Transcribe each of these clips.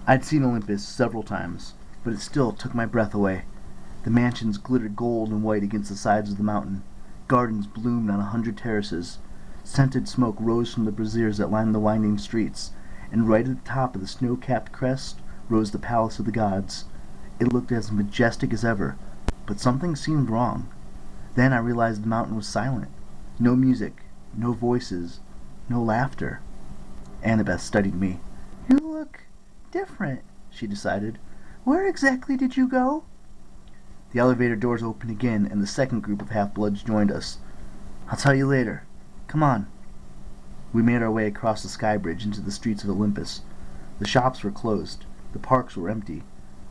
I'd seen Olympus several times, but it still took my breath away. The mansions glittered gold and white against the sides of the mountain. Gardens bloomed on 100 terraces. Scented smoke rose from the braziers that lined the winding streets, and right at the top of the snow-capped crest rose the palace of the gods. It looked as majestic as ever, but something seemed wrong. Then I realized the mountain was silent. No music, no voices, no laughter. Annabeth studied me. "You look different," she decided. "Where exactly did you go?" The elevator doors opened again, and the second group of half-bloods joined us. "I'll tell you later. Come on." We made our way across the sky bridge into the streets of Olympus. The shops were closed. The parks were empty.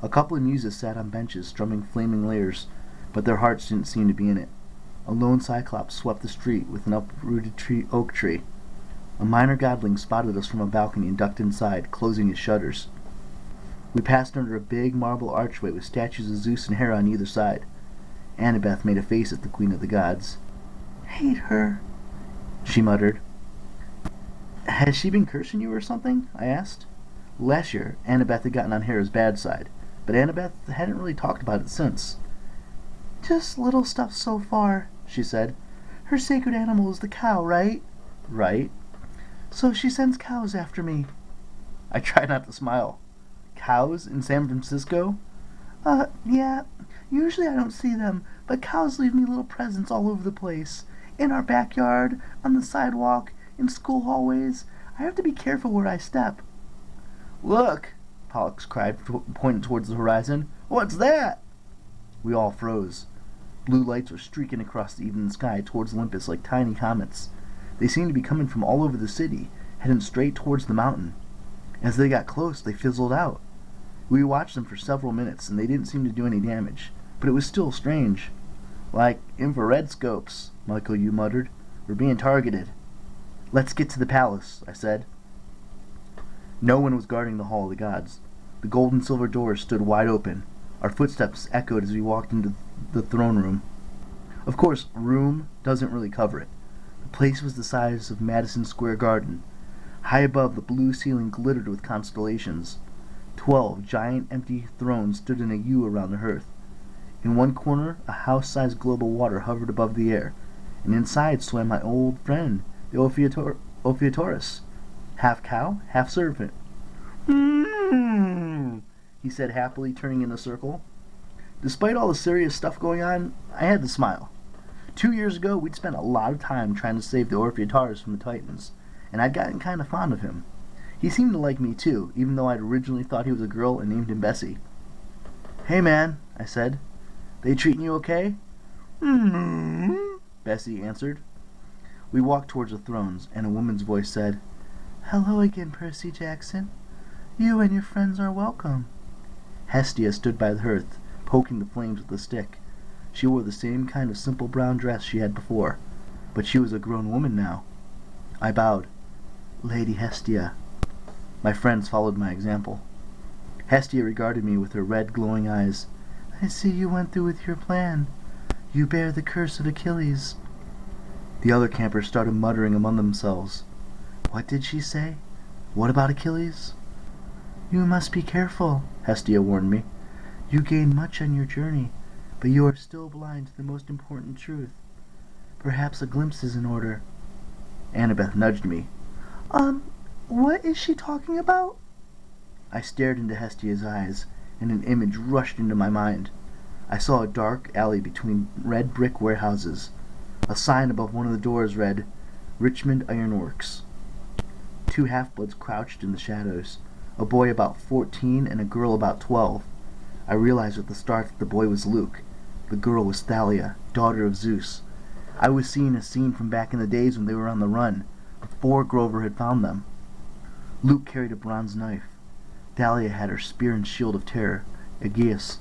A couple of muses sat on benches strumming flaming lyres, but their hearts didn't seem to be in it. A lone cyclops swept the street with an uprooted oak tree. A minor godling spotted us from a balcony and ducked inside, closing his shutters. We passed under a big marble archway with statues of Zeus and Hera on either side. Annabeth made a face at the Queen of the Gods. "Hate her," she muttered. "Has she been cursing you or something?" I asked. Last year, Annabeth had gotten on Hera's bad side, but Annabeth hadn't really talked about it since. "Just little stuff so far," she said. "Her sacred animal is the cow, right?" "Right." "So she sends cows after me." I tried not to smile. "Cows in San Francisco?" Yeah. Usually I don't see them, but cows leave me little presents all over the place. In our backyard, on the sidewalk, in school hallways. I have to be careful where I step." "Look!" Pollux cried, pointing towards the horizon. "What's that?" We all froze. Blue lights were streaking across the evening sky towards Olympus like tiny comets. They seemed to be coming from all over the city, heading straight towards the mountain. As they got close, they fizzled out. We watched them for several minutes, and they didn't seem to do any damage, but it was still strange. "Like infrared scopes," Michael Yu muttered. "We're being targeted." "Let's get to the palace," I said. No one was guarding the Hall of the Gods. The gold and silver doors stood wide open. Our footsteps echoed as we walked into the throne room. Of course, room doesn't really cover it. The place was the size of Madison Square Garden. High above, the blue ceiling glittered with constellations. 12 giant empty thrones stood in a U around the hearth. In one corner, a house-sized globe of water hovered above the air, and inside swam my old friend, the Ophiutorus, half cow, half serpent. "Hmm," he said happily, turning in a circle. Despite all the serious stuff going on, I had to smile. 2 years ago, we'd spent a lot of time trying to save the Ophiutorus from the Titans, and I'd gotten kind of fond of him. He seemed to like me too, even though I'd originally thought he was a girl and named him Bessie. "Hey man," I said. "They treating you okay?" "Hmm," Bessie answered. We walked towards the thrones, and a woman's voice said, "Hello again, Percy Jackson. You and your friends are welcome." Hestia stood by the hearth, poking the flames with a stick. She wore the same kind of simple brown dress she had before, but she was a grown woman now. I bowed. "Lady Hestia." My friends followed my example. Hestia regarded me with her red, glowing eyes. "I see you went through with your plan. You bear the curse of Achilles." The other campers started muttering among themselves. What did she say? What about Achilles? "You must be careful," Hestia warned me. "You gain much on your journey, but you are still blind to the most important truth. Perhaps a glimpse is in order." Annabeth nudged me. What is she talking about?" I stared into Hestia's eyes, and an image rushed into my mind. I saw a dark alley between red brick warehouses. A sign above one of the doors read, "Richmond Ironworks." 2 half-bloods crouched in the shadows, a boy about 14 and a girl about 12. I realized at the start that the boy was Luke. The girl was Thalia, daughter of Zeus. I was seeing a scene from back in the days when they were on the run, before Grover had found them. Luke carried a bronze knife. Thalia had her spear and shield of terror, Aegeus.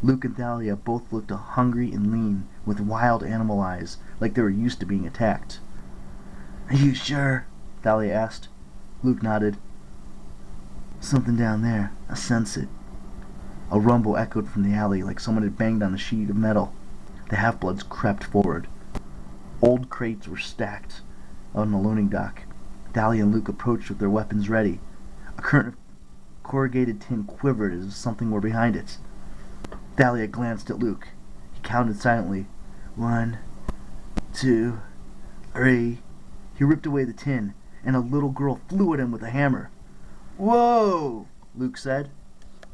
Luke and Thalia both looked hungry and lean, with wild animal eyes, like they were used to being attacked. "Are you sure?" Thalia asked. Luke nodded. "Something down there. I sense it." A rumble echoed from the alley like someone had banged on a sheet of metal. The half-bloods crept forward. Old crates were stacked on the loading dock. Thalia and Luke approached with their weapons ready. A current of corrugated tin quivered as if something were behind it. Thalia glanced at Luke. He counted silently. 1, 2, 3. He ripped away the tin, and a little girl flew at him with a hammer. "Whoa!" Luke said.